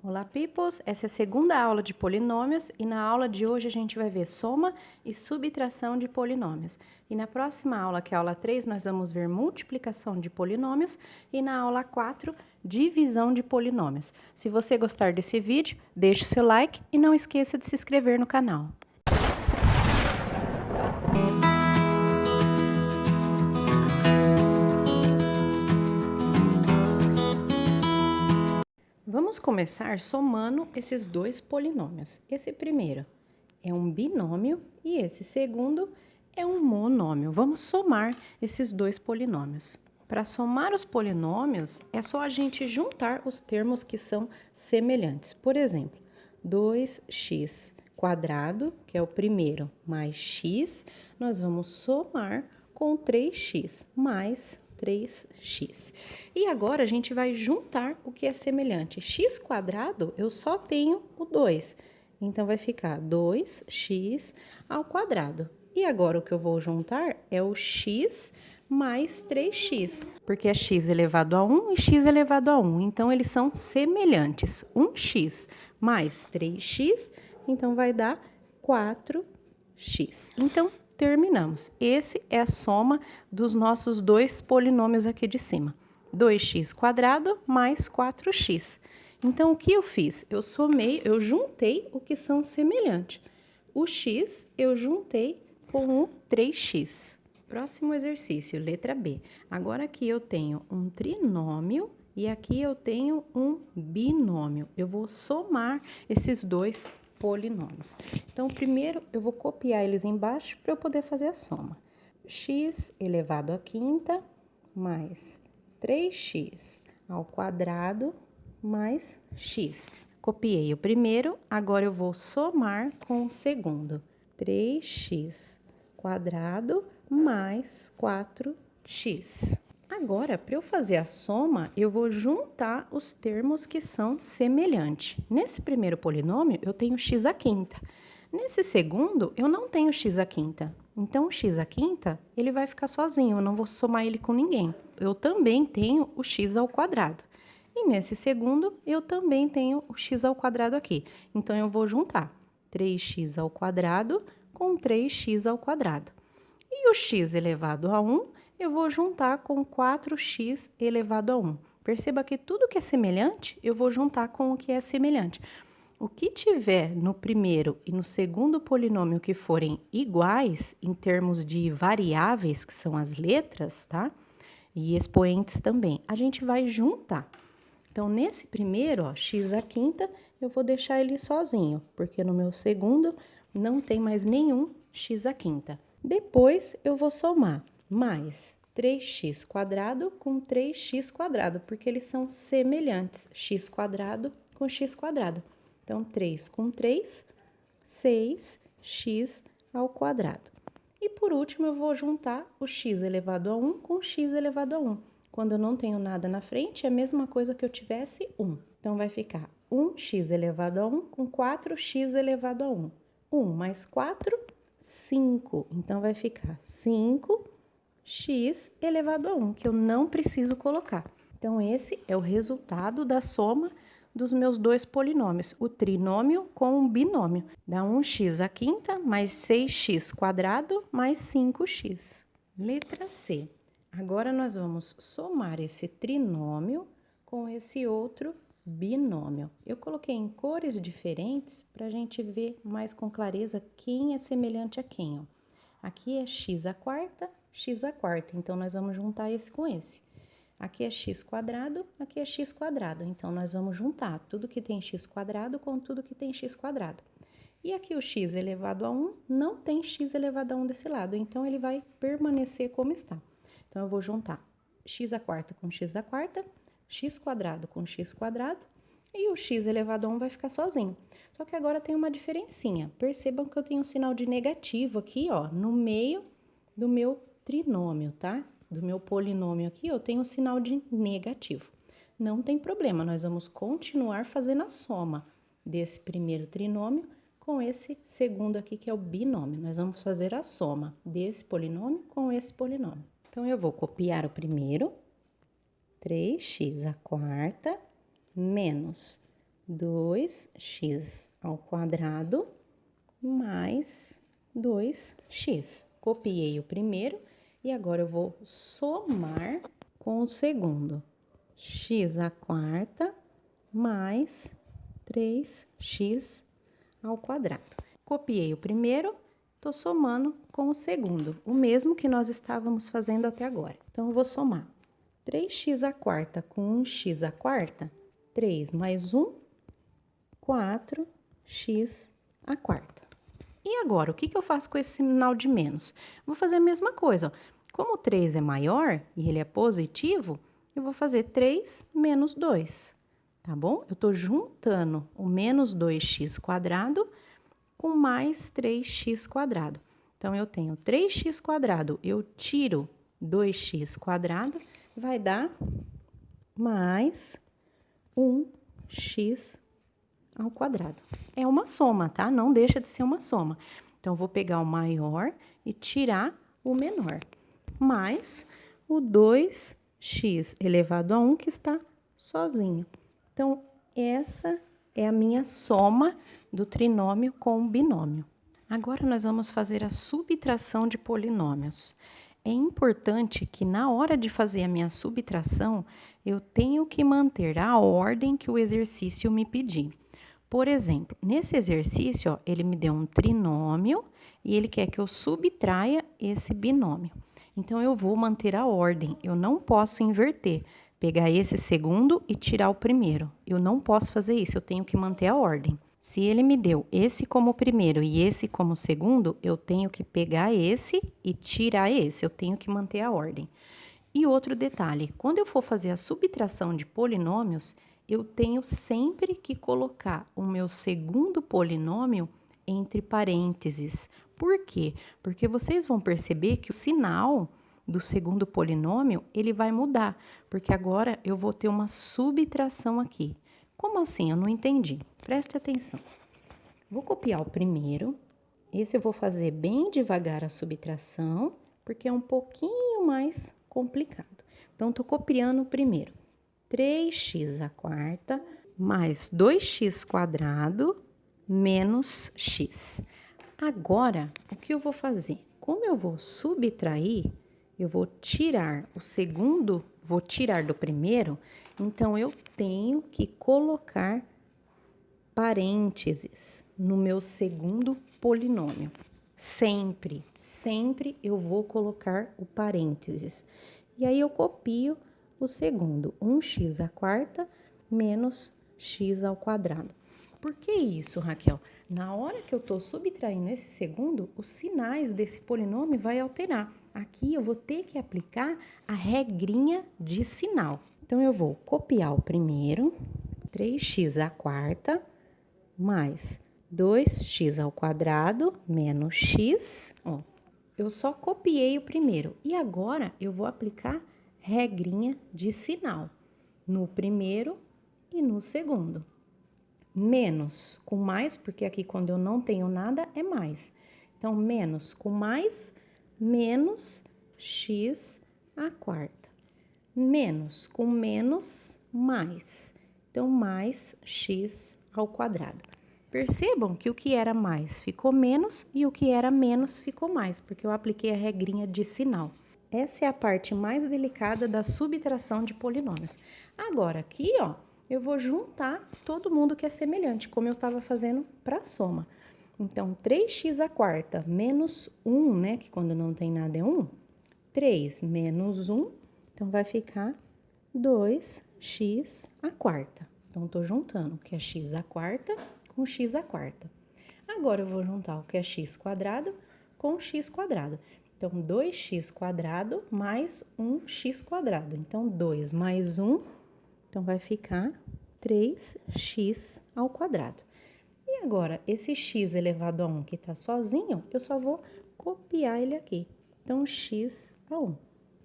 Olá, peoples! Essa é a segunda aula de polinômios e na aula de hoje a gente vai ver soma e subtração de polinômios. E na próxima aula, que é a aula 3, nós vamos ver multiplicação de polinômios e na aula 4, divisão de polinômios. Se você gostar desse vídeo, deixe o seu like e não esqueça de se inscrever no canal. Vamos começar somando esses dois polinômios. Esse primeiro é um binômio e esse segundo é um monômio. Vamos somar esses dois polinômios. Para somar os polinômios, é só a gente juntar os termos que são semelhantes. Por exemplo, 2x quadrado, que é o primeiro, mais x, nós vamos somar com 3x mais 3x. E agora a gente vai juntar o que é semelhante. X quadrado, eu só tenho o 2. Então, vai ficar 2x ao quadrado. E agora o que eu vou juntar é o x mais 3x, porque é x elevado a 1 e x elevado a 1. Então, eles são semelhantes. 1x mais 3x, então vai dar 4x. Então, terminamos. Esse é a soma dos nossos dois polinômios aqui de cima. 2x quadrado mais 4x. Então, o que eu fiz? Eu somei, eu juntei o que são semelhantes. O x eu juntei com o 3x. Próximo exercício, letra B. Agora aqui eu tenho um trinômio e aqui eu tenho um binômio. Eu vou somar esses dois polinômios. Então, primeiro eu vou copiar eles embaixo para eu poder fazer a soma. X elevado à quinta mais 3x ao quadrado mais x. Copiei o primeiro, agora eu vou somar com o segundo. 3x quadrado mais 4x. Agora, para eu fazer a soma, eu vou juntar os termos que são semelhantes. Nesse primeiro polinômio, eu tenho x à quinta. Nesse segundo, eu não tenho x à quinta. Então, o x à quinta, ele vai ficar sozinho, eu não vou somar ele com ninguém. Eu também tenho o x ao quadrado. E nesse segundo, eu também tenho o x ao quadrado aqui. Então, eu vou juntar 3x ao quadrado com 3x ao quadrado. E o x elevado a 1, eu vou juntar com 4x elevado a 1. Perceba que tudo que é semelhante, eu vou juntar com o que é semelhante. O que tiver no primeiro e no segundo polinômio que forem iguais, em termos de variáveis, que são as letras, tá? E expoentes também, a gente vai juntar. Então, nesse primeiro, ó, x à quinta, eu vou deixar ele sozinho, porque no meu segundo não tem mais nenhum x à quinta. Depois, eu vou somar mais 3x quadrado com 3x quadrado, porque eles são semelhantes, x quadrado com x quadrado. Então, 3 com 3, 6x ao quadrado. E, por último, eu vou juntar o x elevado a 1 com o x elevado a 1. Quando eu não tenho nada na frente, é a mesma coisa que eu tivesse 1. Então, vai ficar 1x elevado a 1 com 4x elevado a 1. 1 mais 4, 5. Então, vai ficar 5x elevado a 1, que eu não preciso colocar. Então, esse é o resultado da soma dos meus dois polinômios, o trinômio com o binômio. Dá 1x à quinta mais 6x quadrado mais 5x. Letra C. Agora, nós vamos somar esse trinômio com esse outro binômio. Eu coloquei em cores diferentes para a gente ver mais com clareza quem é semelhante a quem, ó. Aqui é x à quarta, então nós vamos juntar esse com esse. Aqui é x quadrado, aqui é x quadrado, então nós vamos juntar tudo que tem x quadrado com tudo que tem x quadrado. E aqui o x elevado a 1 não tem x elevado a 1 desse lado, então ele vai permanecer como está. Então, eu vou juntar x à quarta com x à quarta, x quadrado com x quadrado, e o x elevado a 1 vai ficar sozinho. Só que agora tem uma diferencinha. Percebam que eu tenho um sinal de negativo aqui, ó, no meio do meu trinômio, tá? Do meu polinômio aqui, eu tenho um sinal de negativo. Não tem problema, nós vamos continuar fazendo a soma desse primeiro trinômio com esse segundo aqui, que é o binômio. Nós vamos fazer a soma desse polinômio com esse polinômio. Então, eu vou copiar o primeiro, 3x à quarta, menos 2x ao quadrado mais 2x. Copiei o primeiro e agora eu vou somar com o segundo. X à quarta mais 3x ao quadrado. Copiei o primeiro, tô somando com o segundo, o mesmo que nós estávamos fazendo até agora. Então, eu vou somar 3x à quarta com 1x à quarta, 3 mais 1, 4x à quarta. E agora, o que eu faço com esse sinal de menos? Vou fazer a mesma coisa, ó. Como o 3 é maior e ele é positivo, eu vou fazer 3 menos 2, tá bom? Eu tô juntando o menos 2x quadrado com mais 3x quadrado. Então, eu tenho 3x quadrado, eu tiro 2x quadrado, vai dar mais 1x ao quadrado. É uma soma, tá? Não deixa de ser uma soma. Então, vou pegar o maior e tirar o menor. Mais o 2x elevado a 1, que está sozinho. Então, essa é a minha soma do trinômio com o binômio. Agora, nós vamos fazer a subtração de polinômios. É importante que na hora de fazer a minha subtração, eu tenho que manter a ordem que o exercício me pedir. Por exemplo, nesse exercício, ó, ele me deu um trinômio e ele quer que eu subtraia esse binômio. Então, eu vou manter a ordem, eu não posso inverter, pegar esse segundo e tirar o primeiro. Eu não posso fazer isso, eu tenho que manter a ordem. Se ele me deu esse como primeiro e esse como segundo, eu tenho que pegar esse e tirar esse, eu tenho que manter a ordem. E outro detalhe, quando eu for fazer a subtração de polinômios, eu tenho sempre que colocar o meu segundo polinômio entre parênteses. Por quê? Porque vocês vão perceber que o sinal do segundo polinômio, ele vai mudar, porque agora eu vou ter uma subtração aqui. Como assim? Eu não entendi. Preste atenção. Vou copiar o primeiro. Esse eu vou fazer bem devagar a subtração, porque é um pouquinho mais complicado. Então, tô copiando o primeiro. 3x à quarta mais 2x quadrado menos x. Agora, o que eu vou fazer? Como eu vou subtrair, eu vou tirar o segundo, vou tirar do primeiro, então eu tenho que colocar parênteses no meu segundo polinômio. Sempre, sempre eu vou colocar o parênteses. E aí eu copio o segundo, 1x à quarta menos x ao quadrado. Por que isso, Raquel? Na hora que eu estou subtraindo esse segundo, os sinais desse polinômio vai alterar. Aqui eu vou ter que aplicar a regrinha de sinal. Então, eu vou copiar o primeiro, 3x à quarta, mais 2x ao quadrado, menos x. Ó, eu só copiei o primeiro. E agora, eu vou aplicar regrinha de sinal no primeiro e no segundo. Menos com mais, porque aqui quando eu não tenho nada é mais. Então, menos com mais, menos x à quarta. Menos com menos, mais. Então, mais x ao quadrado. Percebam que o que era mais ficou menos e o que era menos ficou mais, porque eu apliquei a regrinha de sinal. Essa é a parte mais delicada da subtração de polinômios. Agora, aqui, ó, eu vou juntar todo mundo que é semelhante, como eu estava fazendo para a soma. Então, 3x à quarta menos 1, né, que quando não tem nada é 1. 3 menos 1, então vai ficar 2x à quarta. Então, estou juntando o que é x à quarta com x à quarta. Agora, eu vou juntar o que é x quadrado com x quadrado. Então, 2x quadrado mais 1x quadrado. Então, 2 mais 1... Então, vai ficar 3x ao quadrado. E agora, esse x elevado a 1 que está sozinho, eu só vou copiar ele aqui. Então, x a 1.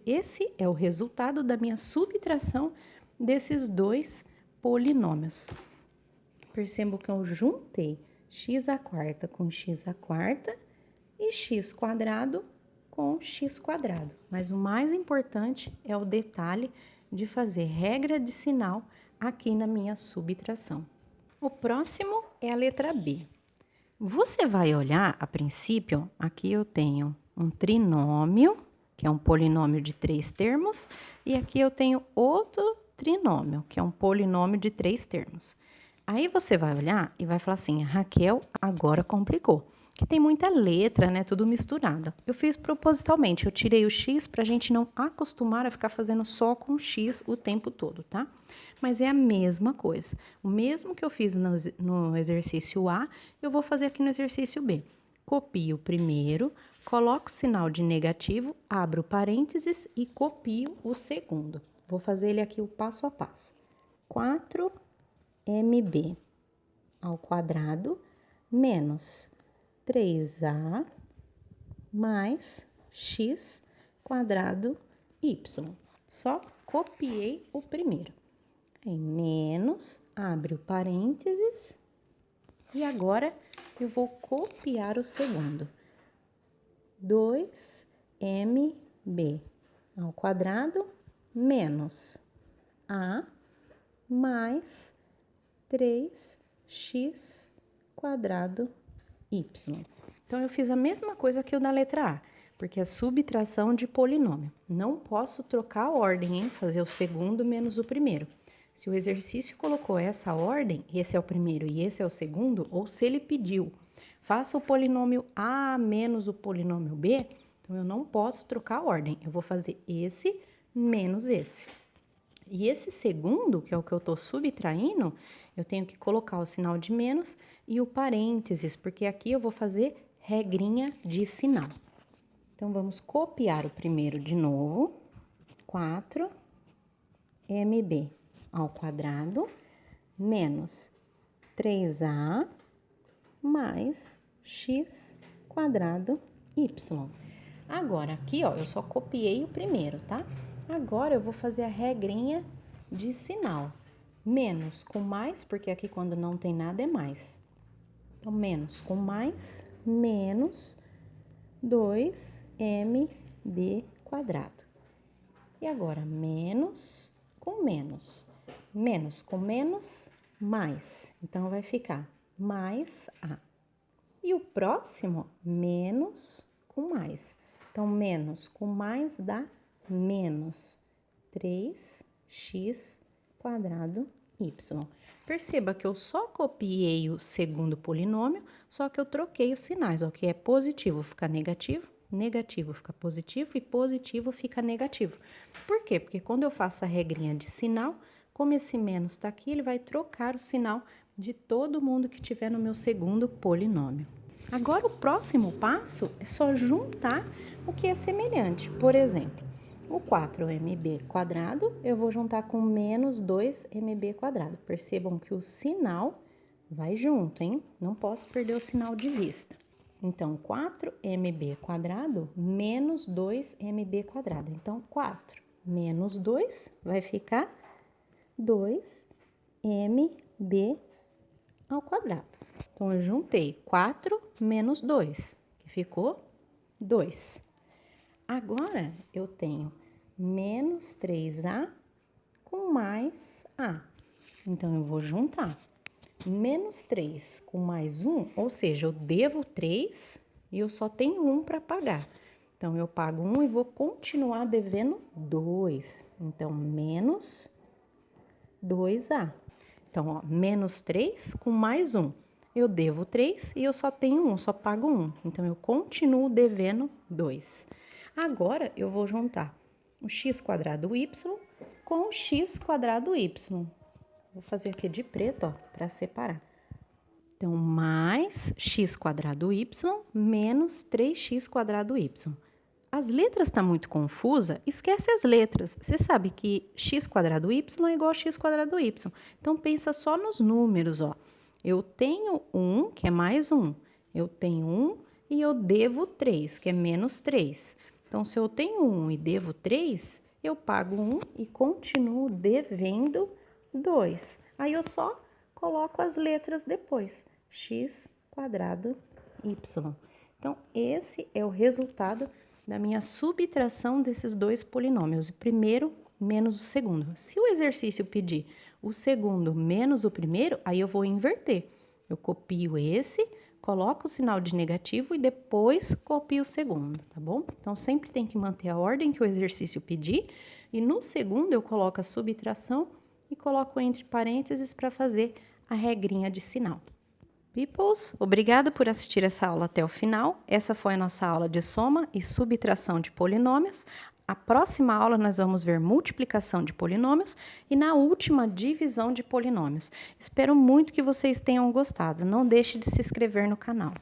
Esse é o resultado da minha subtração desses dois polinômios. Percebo que eu juntei x à quarta com x à quarta e x quadrado com x quadrado. Mas o mais importante é o detalhe de fazer regra de sinal aqui na minha subtração. O próximo é a letra B. Você vai olhar, a princípio, aqui eu tenho um trinômio, que é um polinômio de 3 termos, e aqui eu tenho outro trinômio, que é um polinômio de 3 termos. Aí você vai olhar e vai falar assim, Raquel, agora complicou, que tem muita letra, né, tudo misturado. Eu fiz propositalmente, eu tirei o x para a gente não acostumar a ficar fazendo só com x o tempo todo, tá? Mas é a mesma coisa. O mesmo que eu fiz no exercício A, eu vou fazer aqui no exercício B. Copio o primeiro, coloco o sinal de negativo, abro parênteses e copio o segundo. Vou fazer ele aqui o passo a passo. 4mb ao quadrado menos 3a mais x quadrado y. Só copiei o primeiro. Aí, menos, abre o parênteses, e agora eu vou copiar o segundo. 2mb ao quadrado menos a mais 3x quadrado y. Então, eu fiz a mesma coisa que o da letra A, porque é subtração de polinômio. Não posso trocar a ordem, hein? Fazer o segundo menos o primeiro. Se o exercício colocou essa ordem, esse é o primeiro e esse é o segundo, ou se ele pediu, faça o polinômio A menos o polinômio B, então eu não posso trocar a ordem. Eu vou fazer esse menos esse. E esse segundo, que é o que eu estou subtraindo, eu tenho que colocar o sinal de menos e o parênteses, porque aqui eu vou fazer regrinha de sinal. Então, vamos copiar o primeiro de novo. 4mb ao quadrado menos 3a mais x quadrado y. Agora, aqui, ó, eu só copiei o primeiro, tá? Agora, eu vou fazer a regrinha de sinal. Menos com mais, porque aqui quando não tem nada é mais. Então, menos com mais, menos 2mb quadrado. E agora, menos com menos. Menos com menos, mais. Então, vai ficar mais a. E o próximo, menos com mais. Então, menos com mais dá menos 3x quadrado y. Perceba que eu só copiei o segundo polinômio, só que eu troquei os sinais. O que é positivo fica negativo, negativo fica positivo e positivo fica negativo. Por quê? Porque quando eu faço a regrinha de sinal, como esse menos está aqui, ele vai trocar o sinal de todo mundo que tiver no meu segundo polinômio. Agora, o próximo passo é só juntar o que é semelhante. Por exemplo, o 4mb quadrado, eu vou juntar com menos 2mb quadrado. Percebam que o sinal vai junto, hein? Não posso perder o sinal de vista. Então, 4mb quadrado menos 2mb quadrado. Então, 4 menos 2 vai ficar 2mb ao quadrado. Então, eu juntei 4 menos 2, que ficou 2. Agora, eu tenho menos 3a com mais a. Então, eu vou juntar. Menos 3 com mais 1, ou seja, eu devo 3 e eu só tenho 1 para pagar. Então, eu pago 1 e vou continuar devendo 2. Então, menos 2a. Então, ó, menos 3 com mais 1. Eu devo 3 e eu só tenho 1, só pago 1. Então, eu continuo devendo 2. Agora, eu vou juntar o x quadrado y com o x quadrado y. Vou fazer aqui de preto, ó, para separar. Então, mais x quadrado y menos 3x quadrado y. As letras estão muito confusas, esquece as letras. Você sabe que x quadrado y é igual a x quadrado y. Então, pensa só nos números, ó. Eu tenho 1, que é mais 1. Eu tenho 1 e eu devo 3, que é menos 3. Então, se eu tenho 1 e devo 3, eu pago 1 e continuo devendo 2. Aí, eu só coloco as letras depois. X quadrado y. Então, esse é o resultado da minha subtração desses dois polinômios. O primeiro, menos o segundo. Se o exercício pedir o segundo menos o primeiro, aí eu vou inverter. Eu copio esse, coloco o sinal de negativo e depois copio o segundo, tá bom? Então, sempre tem que manter a ordem que o exercício pedir. E no segundo, eu coloco a subtração e coloco entre parênteses para fazer a regrinha de sinal. Peoples, obrigado por assistir essa aula até o final. Essa foi a nossa aula de soma e subtração de polinômios. A próxima aula nós vamos ver multiplicação de polinômios e na última divisão de polinômios. Espero muito que vocês tenham gostado. Não deixe de se inscrever no canal.